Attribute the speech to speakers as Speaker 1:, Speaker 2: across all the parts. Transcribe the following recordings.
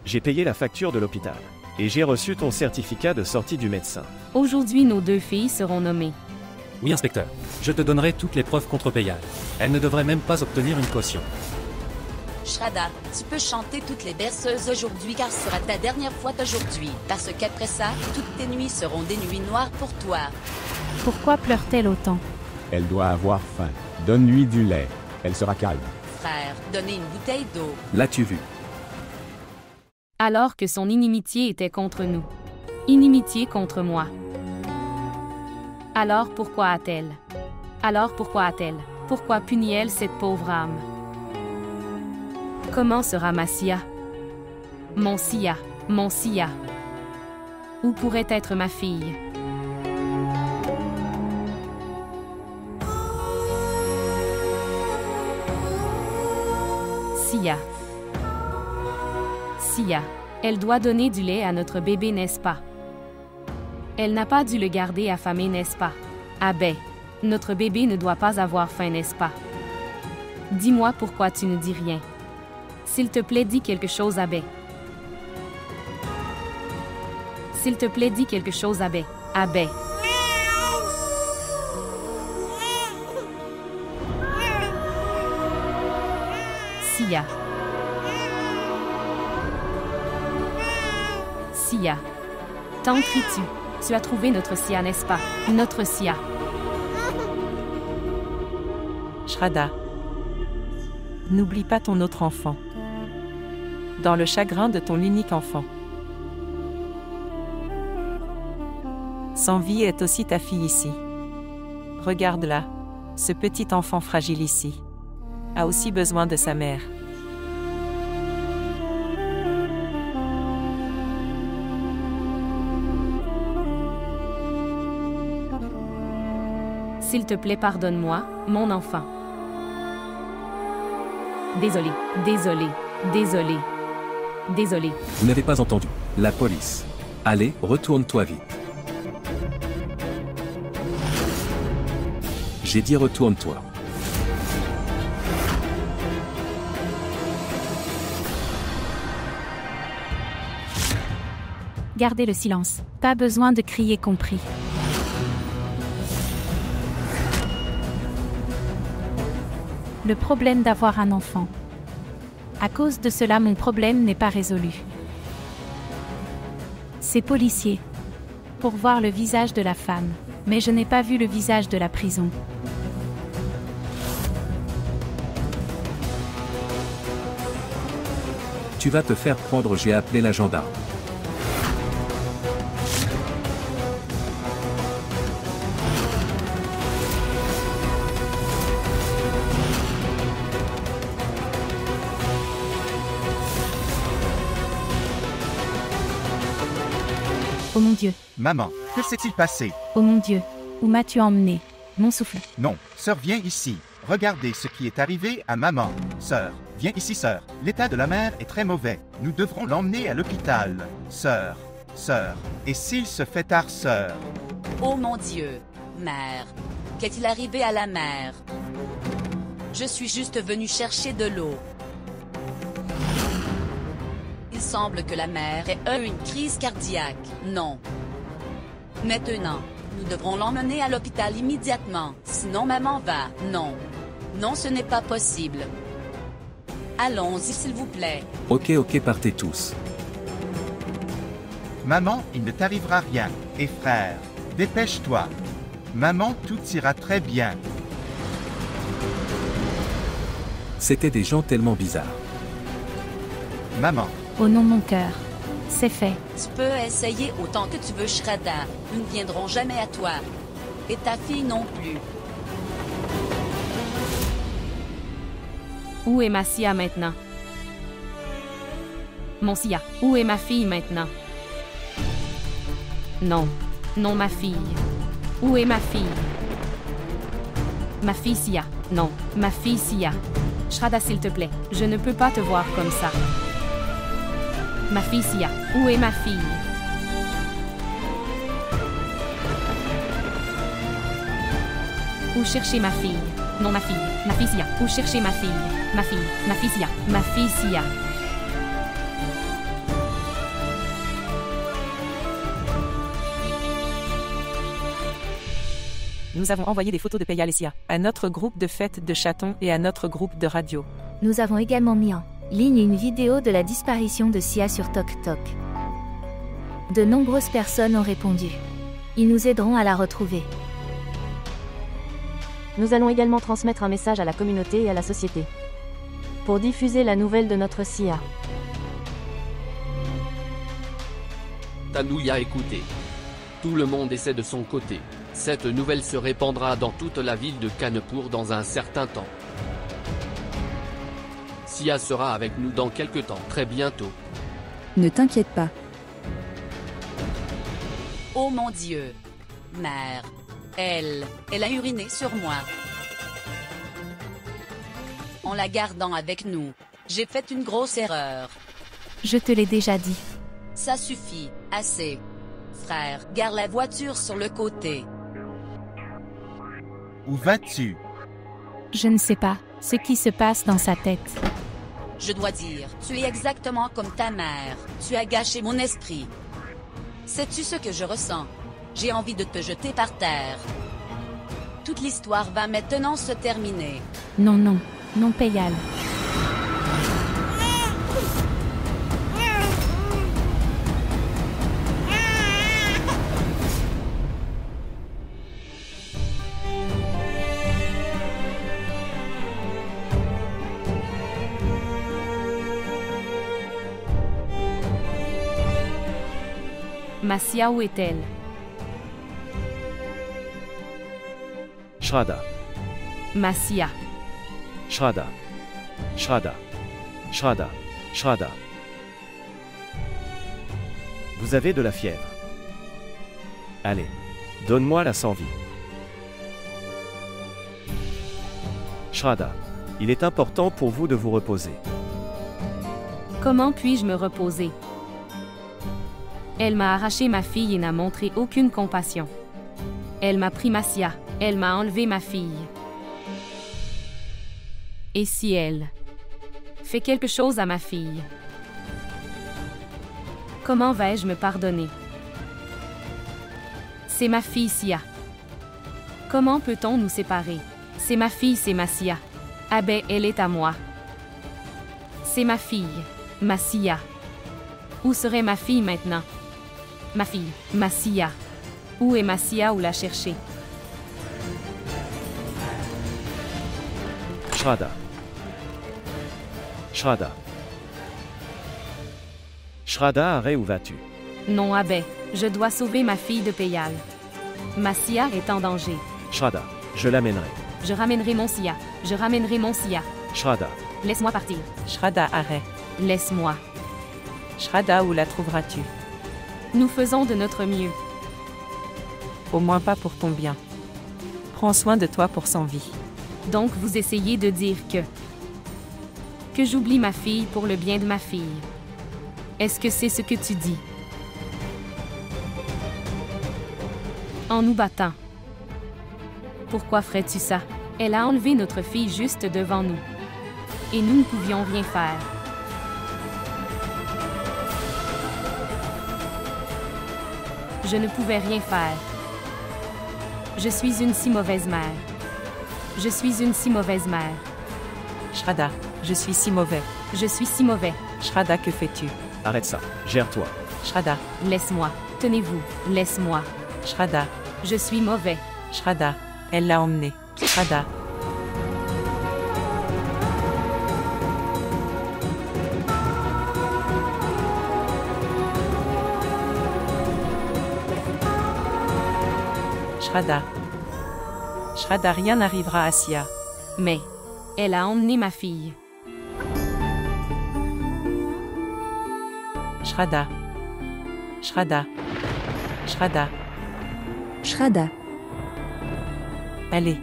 Speaker 1: J'ai payé la facture de l'hôpital. Et j'ai reçu ton certificat de sortie du médecin.
Speaker 2: Aujourd'hui, nos 2 filles seront nommées.
Speaker 3: Oui, inspecteur. Je te donnerai toutes les preuves contre payage. Elle ne devrait même pas obtenir une caution.
Speaker 4: Shraddha, tu peux chanter toutes les berceuses aujourd'hui car ce sera ta dernière fois d'aujourd'hui. Parce qu'après ça, toutes tes nuits seront des nuits noires pour toi.
Speaker 5: Pourquoi pleure-t-elle autant?
Speaker 6: Elle doit avoir faim. Donne-lui du lait. Elle sera calme.
Speaker 4: Frère, donnez une bouteille d'eau.
Speaker 7: L'as-tu vu?
Speaker 2: Alors que son inimitié était contre nous. Inimitié contre moi. Alors pourquoi a-t-elle? Alors pourquoi a-t-elle? Pourquoi punit-elle cette pauvre âme? Comment sera ma Sia? Mon Sia, mon Sia. Où pourrait être ma fille? Sia. Sia. Elle doit donner du lait à notre bébé, n'est-ce pas? Elle n'a pas dû le garder affamé, n'est-ce pas? Abay. Notre bébé ne doit pas avoir faim, n'est-ce pas? Dis-moi pourquoi tu ne dis rien. S'il te plaît, dis quelque chose, Abay. S'il te plaît, dis quelque chose, Abay. Abay. Sia. Sia. T'en cries-tu? Tu as trouvé notre Sia, n'est-ce pas? Notre Sia.
Speaker 8: Shraddha, n'oublie pas ton autre enfant. Dans le chagrin de ton unique enfant. Sanvi est aussi ta fille ici. Regarde-la, ce petit enfant fragile ici, a aussi besoin de sa mère.
Speaker 2: S'il te plaît, pardonne-moi, mon enfant. Désolé, désolé, désolé, désolé.
Speaker 7: Vous n'avez pas entendu. La police. Allez, retourne-toi vite. J'ai dit retourne-toi.
Speaker 5: Gardez le silence. Pas besoin de crier compris. Le problème d'avoir un enfant. À cause de cela, mon problème n'est pas résolu. C'est policier. Pour voir le visage de la femme. Mais je n'ai pas vu le visage de la prison.
Speaker 7: Tu vas te faire prendre, j'ai appelé la gendarme.
Speaker 5: Oh mon Dieu,
Speaker 9: Maman, que s'est-il passé?
Speaker 5: oh mon Dieu, où m'as-tu emmené? Mon souffle.
Speaker 9: Non, sœur, viens ici. Regardez ce qui est arrivé à maman. Sœur, viens ici, sœur. L'état de la mère est très mauvais. Nous devrons l'emmener à l'hôpital. Sœur, et s'il se fait tard, sœur?
Speaker 4: Oh mon Dieu, mère. Qu'est-il arrivé à la mère? Je suis juste venu chercher de l'eau. Il semble que la mère ait une crise cardiaque. Non. Maintenant, nous devrons l'emmener à l'hôpital immédiatement. Sinon maman va. Non. Non, ce n'est pas possible. Allons-y, s'il vous plaît.
Speaker 7: Ok, partez tous.
Speaker 9: Maman, il ne t'arrivera rien. Et frère, dépêche-toi. Maman, tout ira très bien.
Speaker 7: C'était des gens tellement bizarres.
Speaker 9: Maman,
Speaker 5: Oh non, mon cœur. C'est fait.
Speaker 4: Tu peux essayer autant que tu veux, Shraddha. Nous ne viendrons jamais à toi. Et ta fille non plus.
Speaker 2: Où est ma Sia maintenant? Mon Sia, où est ma fille maintenant? Non, non ma fille. Où est ma fille? Ma fille Sia, non, ma fille Sia. Shraddha, s'il te plaît, je ne peux pas te voir comme ça. Ma fille Sia, où est ma fille? Où chercher ma fille? Non, ma fille Sia, où chercher ma fille? Ma fille Sia, ma fille Sia.
Speaker 8: Nous avons envoyé des photos de Peyal et Sia à notre groupe de fête de chatons et à notre groupe de radio.
Speaker 5: Nous avons également mis en ligne une vidéo de la disparition de Sia sur TokTok. De nombreuses personnes ont répondu. Ils nous aideront à la retrouver.
Speaker 10: Nous allons également transmettre un message à la communauté et à la société pour diffuser la nouvelle de notre Sia.
Speaker 11: Tanouya, écoutez. Tout le monde essaie de son côté. Cette nouvelle se répandra dans toute la ville de Kanepur dans un certain temps. Sia sera avec nous dans quelque temps, très bientôt.
Speaker 12: Ne t'inquiète pas.
Speaker 4: Oh mon Dieu. Mère. Elle a uriné sur moi. En la gardant avec nous, j'ai fait une grosse erreur.
Speaker 5: Je te l'ai déjà dit.
Speaker 4: Ça suffit, assez. Frère, gare la voiture sur le côté.
Speaker 9: Où vas-tu?
Speaker 5: Je ne sais pas ce qui se passe dans sa tête.
Speaker 4: Je dois dire, tu es exactement comme ta mère. Tu as gâché mon esprit. Sais-tu ce que je ressens? J'ai envie de te jeter par terre. Toute l'histoire va maintenant se terminer.
Speaker 5: Non, non, non, Peyal.
Speaker 2: Ma Sia, où est-elle?
Speaker 1: Shraddha,
Speaker 2: Ma Sia.
Speaker 1: Shraddha, Shraddha, Shraddha, Shraddha. Vous avez de la fièvre. Allez, donne-moi-la sans vie. Shraddha, il est important pour vous de vous reposer.
Speaker 2: Comment puis-je me reposer? Elle m'a arraché ma fille et n'a montré aucune compassion. Elle m'a pris ma Sia, elle m'a enlevé ma fille. Et si elle fait quelque chose à ma fille? Comment vais-je me pardonner? C'est ma fille Sia. Comment peut-on nous séparer? C'est ma fille, c'est ma Sia. Ah ben, elle est à moi. C'est ma fille, ma Sia. Où serait ma fille maintenant? Ma fille, ma Sia. Où est ma Sia? Où la chercher?
Speaker 1: Shraddha. Shraddha. Shraddha, arrête, où vas-tu?
Speaker 2: Non, Abbé, je dois sauver ma fille de Peyal. Ma Sia est en danger.
Speaker 1: Shraddha, je l'amènerai.
Speaker 2: Je ramènerai mon Sia. Je ramènerai mon Sia.
Speaker 1: Shraddha.
Speaker 2: Laisse-moi partir.
Speaker 8: Shraddha, arrête.
Speaker 2: Laisse-moi.
Speaker 8: Shraddha, où la trouveras-tu?
Speaker 2: Nous faisons de notre mieux.
Speaker 8: Au moins pas pour ton bien. Prends soin de toi pour son vie.
Speaker 2: Donc vous essayez de dire que j'oublie ma fille pour le bien de ma fille. Est-ce que c'est ce que tu dis? En nous battant. Pourquoi ferais-tu ça? Elle a enlevé notre fille juste devant nous. Et nous ne pouvions rien faire. Je ne pouvais rien faire. Je suis une si mauvaise mère. Je suis une si mauvaise mère.
Speaker 8: Shraddha, je suis si mauvais.
Speaker 2: Je suis si mauvais.
Speaker 8: Shraddha, que fais-tu?
Speaker 1: Arrête ça, gère-toi.
Speaker 8: Shraddha.
Speaker 2: Laisse-moi. Tenez-vous. Laisse-moi.
Speaker 8: Shraddha.
Speaker 2: Je suis mauvais.
Speaker 8: Shraddha. Elle l'a emmené. Shraddha. Shraddha. Shraddha, rien n'arrivera à Sia.
Speaker 2: Mais elle a emmené ma fille.
Speaker 8: Shraddha. Shraddha. Shraddha.
Speaker 12: Shraddha.
Speaker 8: Allez.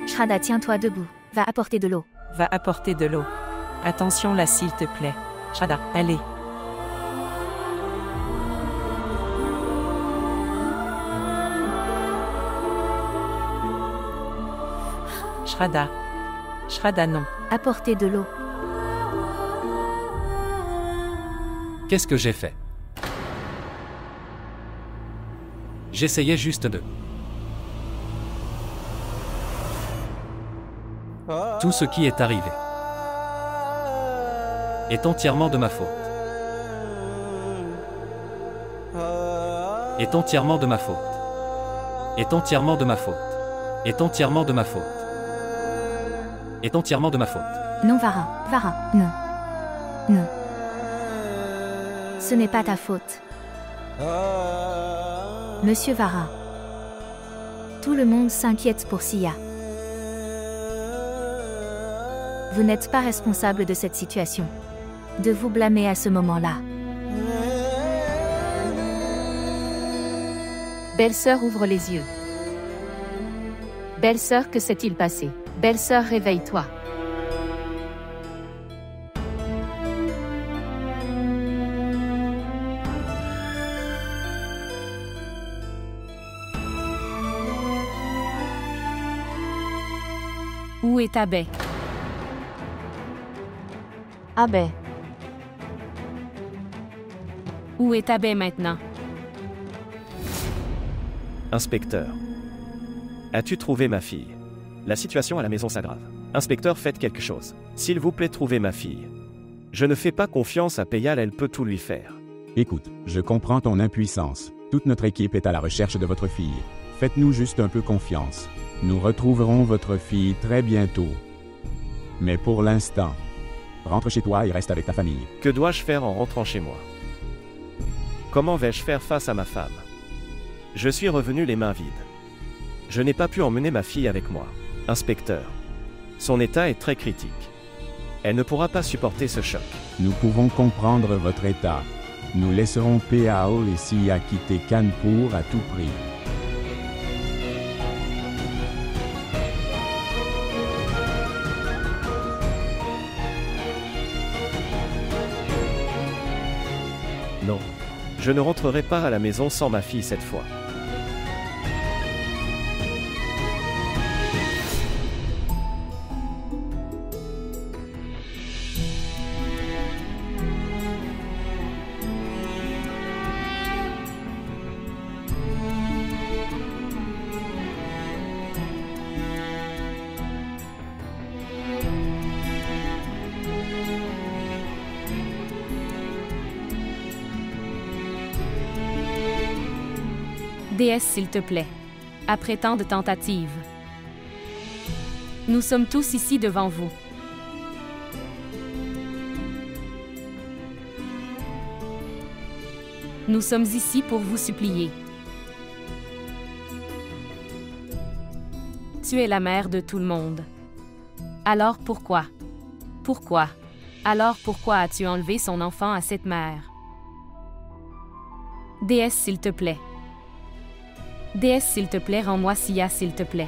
Speaker 5: Shraddha, tiens-toi debout. Va apporter de l'eau.
Speaker 8: Va apporter de l'eau. Attention là, s'il te plaît. Shraddha, allez. Shraddha. Shraddha, non.
Speaker 5: Apporter de l'eau.
Speaker 3: Qu'est-ce que j'ai fait? J'essayais juste de Tout ce qui est arrivé est entièrement de ma faute. Est entièrement de ma faute. Est entièrement de ma faute. Est entièrement de ma faute. Est entièrement de ma faute.
Speaker 5: Non, Vara, Vara, non. Non. Ce n'est pas ta faute. Monsieur Vara. Tout le monde s'inquiète pour Sia. Vous n'êtes pas responsable de cette situation. De vous blâmer à ce moment-là.
Speaker 2: Belle-sœur ouvre les yeux. Belle-sœur, que s'est-il passé? Belle-sœur, réveille-toi. Où est Abbé?
Speaker 10: Abbé.
Speaker 2: Où est Abbé maintenant?
Speaker 1: Inspecteur. As-tu trouvé ma fille? La situation à la maison s'aggrave. Inspecteur, faites quelque chose. S'il vous plaît, trouvez ma fille. Je ne fais pas confiance à Payal, elle peut tout lui faire.
Speaker 6: Écoute, je comprends ton impuissance. Toute notre équipe est à la recherche de votre fille. Faites-nous juste un peu confiance. Nous retrouverons votre fille très bientôt. Mais pour l'instant, rentre chez toi et reste avec ta famille.
Speaker 1: Que dois-je faire en rentrant chez moi? Comment vais-je faire face à ma femme? Je suis revenu les mains vides. Je n'ai pas pu emmener ma fille avec moi. Inspecteur. Son état est très critique. Elle ne pourra pas supporter ce choc.
Speaker 6: Nous pouvons comprendre votre état. Nous laisserons Payal et Sia quitter Kanpur à tout prix.
Speaker 1: Non. Je ne rentrerai pas à la maison sans ma fille cette fois.
Speaker 2: Déesse, s'il te plaît. Après tant de tentatives. Nous sommes tous ici devant vous. Nous sommes ici pour vous supplier. Tu es la mère de tout le monde. Alors pourquoi? Pourquoi? Alors pourquoi as-tu enlevé son enfant à cette mère? Déesse, s'il te plaît. Déesse, s'il te plaît, rends-moi Sia, s'il te plaît.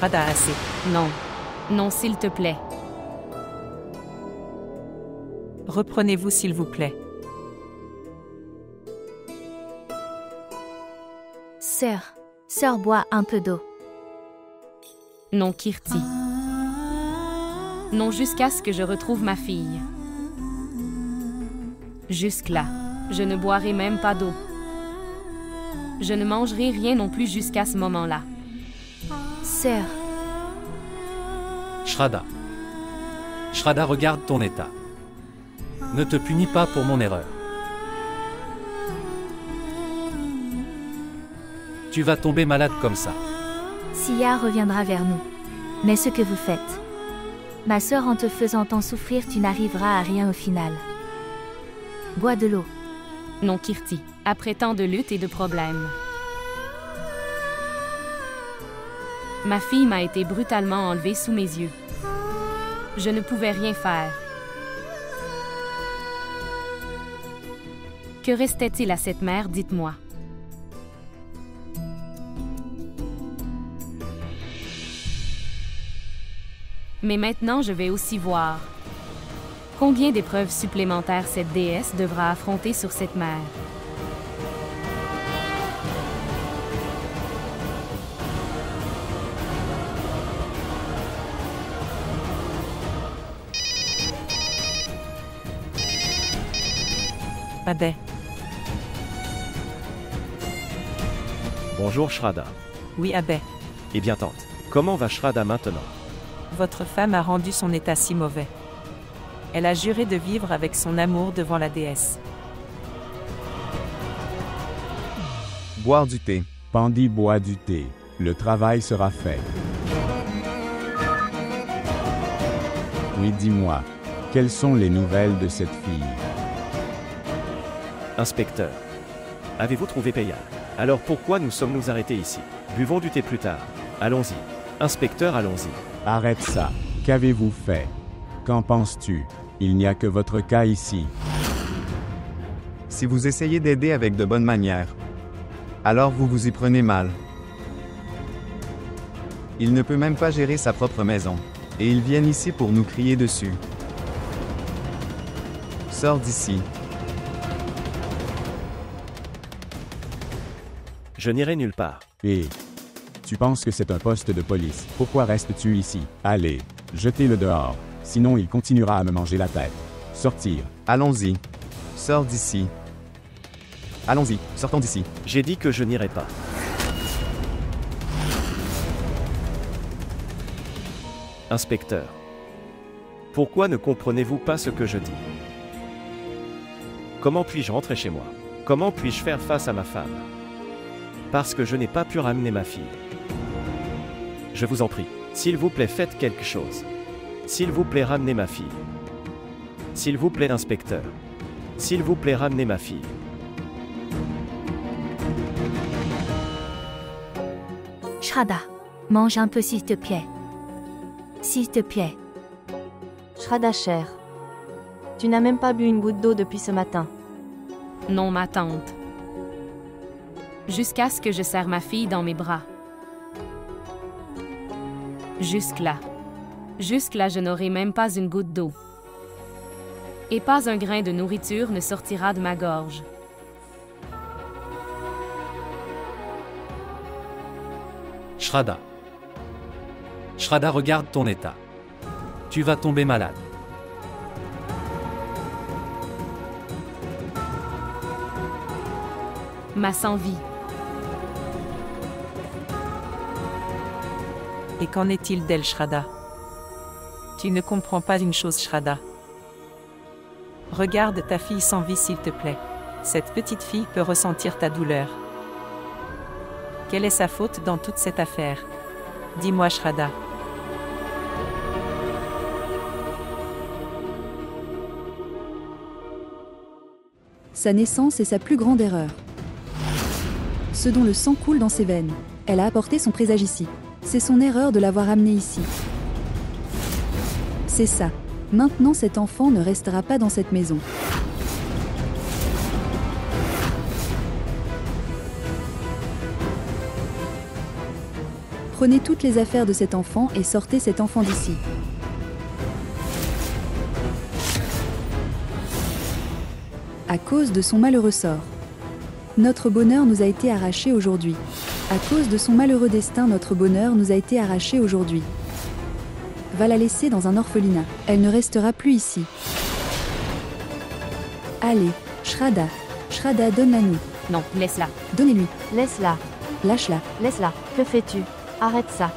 Speaker 8: Shraddha, assez.
Speaker 2: Non. Non, s'il te plaît.
Speaker 8: Reprenez-vous, s'il vous plaît.
Speaker 5: Sœur, bois un peu d'eau.
Speaker 2: Non, Kirti. Non, jusqu'à ce que je retrouve ma fille. Jusque-là, je ne boirai même pas d'eau. Je ne mangerai rien non plus jusqu'à ce moment-là.
Speaker 5: Sœur,
Speaker 3: Shraddha. Shraddha, regarde ton état. Ne te punis pas pour mon erreur. Tu vas tomber malade comme ça.
Speaker 5: Sia reviendra vers nous. Mais ce que vous faites. Ma sœur, en te faisant tant souffrir, tu n'arriveras à rien au final. Bois de l'eau.
Speaker 2: Non, Kirti. Après tant de luttes et de problèmes. Ma fille m'a été brutalement enlevée sous mes yeux. Je ne pouvais rien faire. Que restait-il à cette mère, dites-moi? Mais maintenant, je vais aussi voir. Combien d'épreuves supplémentaires cette déesse devra affronter sur cette mer?
Speaker 8: Abay.
Speaker 1: Bonjour Shraddha.
Speaker 8: Oui, Abay.
Speaker 1: Eh bien tante, comment va Shraddha maintenant?
Speaker 8: Votre femme a rendu son état si mauvais. Elle a juré de vivre avec son amour devant la déesse.
Speaker 6: Boire du thé. Pandi boit du thé. Le travail sera fait. Oui, dis-moi, quelles sont les nouvelles de cette fille?
Speaker 1: Inspecteur. Avez-vous trouvé Payal? Alors pourquoi nous sommes-nous arrêtés ici? Buvons du thé plus tard. Allons-y. Inspecteur, allons-y.
Speaker 6: Arrête ça. Qu'avez-vous fait? Qu'en penses-tu? Il n'y a que votre cas ici.
Speaker 13: Si vous essayez d'aider avec de bonnes manières, alors vous vous y prenez mal. Il ne peut même pas gérer sa propre maison. Et ils viennent ici pour nous crier dessus. Sors d'ici.
Speaker 1: Je n'irai nulle part.
Speaker 6: Et tu penses que c'est un poste de police? Pourquoi restes-tu ici? Allez, jetez-le dehors. Sinon il continuera à me manger la tête. Sortir.
Speaker 13: Allons-y. Sors d'ici. Allons-y, sortons d'ici.
Speaker 1: J'ai dit que je n'irai pas. Inspecteur. Pourquoi ne comprenez-vous pas ce que je dis? Comment puis-je rentrer chez moi? Comment puis-je faire face à ma femme? Parce que je n'ai pas pu ramener ma fille. Je vous en prie, s'il vous plaît, faites quelque chose. S'il vous plaît, ramenez ma fille. S'il vous plaît, inspecteur. S'il vous plaît, ramenez ma fille.
Speaker 5: Shraddha, mange un peu s'il te plaît. S'il te plaît.
Speaker 10: Shraddha chère. Tu n'as même pas bu une goutte d'eau depuis ce matin.
Speaker 2: Non, ma tante. Jusqu'à ce que je serre ma fille dans mes bras. Jusque-là. Jusque-là, je n'aurai même pas une goutte d'eau. Et pas un grain de nourriture ne sortira de ma gorge.
Speaker 3: Shraddha. Shraddha, regarde ton état. Tu vas tomber malade.
Speaker 2: Ma sans-vie.
Speaker 8: Et qu'en est-il d'elle, Shraddha? Tu ne comprends pas une chose, Shraddha. Regarde ta fille sans vie, s'il te plaît. Cette petite fille peut ressentir ta douleur. Quelle est sa faute dans toute cette affaire? Dis-moi, Shraddha.
Speaker 12: Sa naissance est sa plus grande erreur. Ce dont le sang coule dans ses veines. Elle a apporté son présage ici. C'est son erreur de l'avoir amené ici. C'est ça. Maintenant, cet enfant ne restera pas dans cette maison. Prenez toutes les affaires de cet enfant et sortez cet enfant d'ici. À cause de son malheureux sort. Notre bonheur nous a été arraché aujourd'hui. À cause de son malheureux destin, notre bonheur nous a été arraché aujourd'hui. Va la laisser dans un orphelinat. Elle ne restera plus ici. Allez, Shraddha. Shraddha, donne-la nous.
Speaker 2: Non, laisse-la.
Speaker 12: Donnez-lui.
Speaker 10: Laisse-la.
Speaker 12: Lâche-la.
Speaker 10: Laisse-la. Que fais-tu? Arrête ça.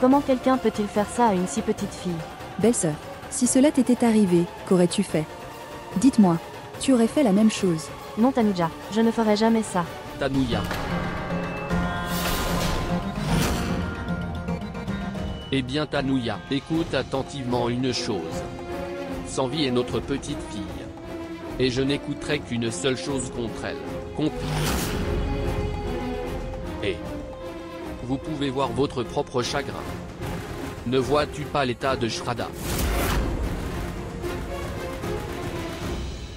Speaker 10: Comment quelqu'un peut-il faire ça à une si petite fille?
Speaker 12: Belle-sœur, si cela t'était arrivé, qu'aurais-tu fait? Dites-moi, tu aurais fait la même chose.
Speaker 10: Non Tanuja, je ne ferai jamais ça.
Speaker 11: Tanuya. Eh bien Tanuya, écoute attentivement une chose. Sanvi est notre petite fille. Et je n'écouterai qu'une seule chose contre elle. Compris. Et vous pouvez voir votre propre chagrin. Ne vois-tu pas l'état de Shraddha?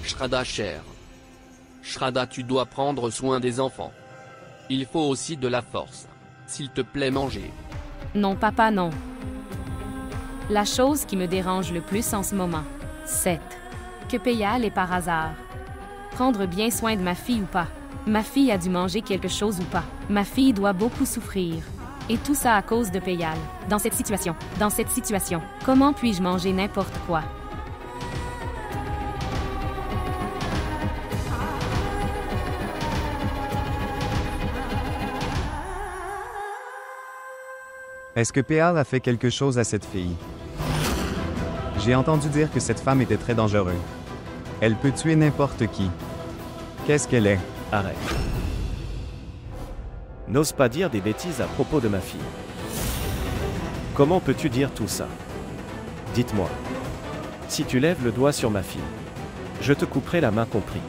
Speaker 11: Shraddha cher. Shraddha, tu dois prendre soin des enfants. Il faut aussi de la force. S'il te plaît, manger.
Speaker 2: Non papa, non. La chose qui me dérange le plus en ce moment, c'est que Peyal est par hasard. Prendre bien soin de ma fille ou pas. Ma fille a dû manger quelque chose ou pas. Ma fille doit beaucoup souffrir. Et tout ça à cause de Peyal. Dans cette situation, comment puis-je manger n'importe quoi?
Speaker 13: Est-ce que Péal a fait quelque chose à cette fille? J'ai entendu dire que cette femme était très dangereuse. Elle peut tuer n'importe qui. Qu'est-ce qu'elle est?
Speaker 1: Arrête. N'ose pas dire des bêtises à propos de ma fille. Comment peux-tu dire tout ça? Dites-moi. Si tu lèves le doigt sur ma fille, je te couperai la main, compris.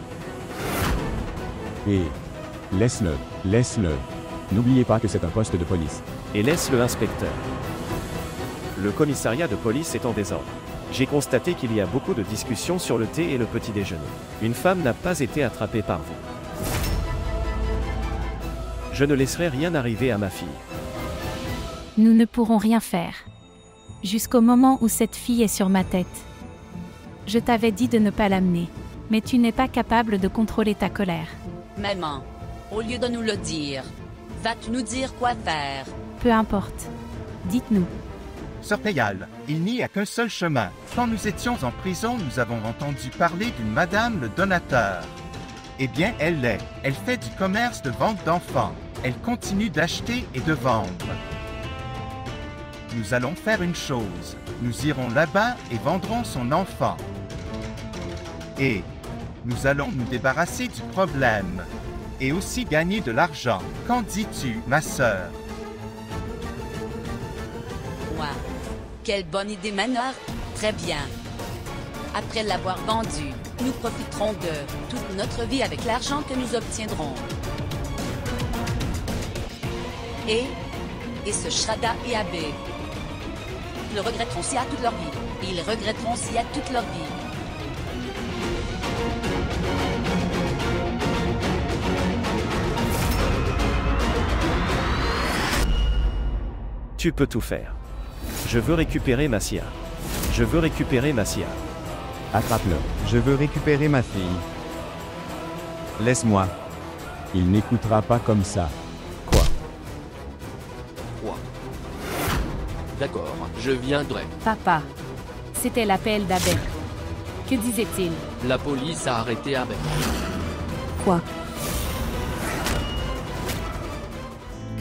Speaker 6: Et laisse-le, laisse-le. N'oubliez pas que c'est un poste de police.
Speaker 1: Et laisse-le, inspecteur. Le commissariat de police est en désordre. J'ai constaté qu'il y a beaucoup de discussions sur le thé et le petit déjeuner. Une femme n'a pas été attrapée par vous. Je ne laisserai rien arriver à ma fille.
Speaker 5: Nous ne pourrons rien faire. Jusqu'au moment où cette fille est sur ma tête. Je t'avais dit de ne pas l'amener, mais tu n'es pas capable de contrôler ta colère.
Speaker 4: Maman, au lieu de nous le dire, vas-tu nous dire quoi faire?
Speaker 5: Peu importe. Dites-nous.
Speaker 9: Sœur Peyal, il n'y a qu'un seul chemin. Quand nous étions en prison, nous avons entendu parler d'une madame le donateur. Eh bien, elle l'est. Elle fait du commerce de vente d'enfants. Elle continue d'acheter et de vendre. Nous allons faire une chose. Nous irons là-bas et vendrons son enfant. Et nous allons nous débarrasser du problème. Et aussi gagner de l'argent. Qu'en dis-tu, ma sœur?
Speaker 4: Wow. Quelle bonne idée, Manor. Très bien. Après l'avoir vendu, nous profiterons de toute notre vie avec l'argent que nous obtiendront. Et ce Shraddha et Abbé, ils le regretteront si à toute leur vie. Ils regretteront si à toute leur vie.
Speaker 1: Tu peux tout faire. Je veux récupérer Massia. Je veux récupérer Massia.
Speaker 6: Attrape-le.
Speaker 13: Je veux récupérer ma fille. Laisse-moi.
Speaker 6: Il n'écoutera pas comme ça.
Speaker 1: Quoi?
Speaker 11: D'accord, je viendrai.
Speaker 2: Papa, c'était l'appel d'Abel. Que disait-il?
Speaker 11: La police a arrêté Abel.
Speaker 12: Quoi?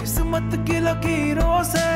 Speaker 14: किस्मत की लकीरों से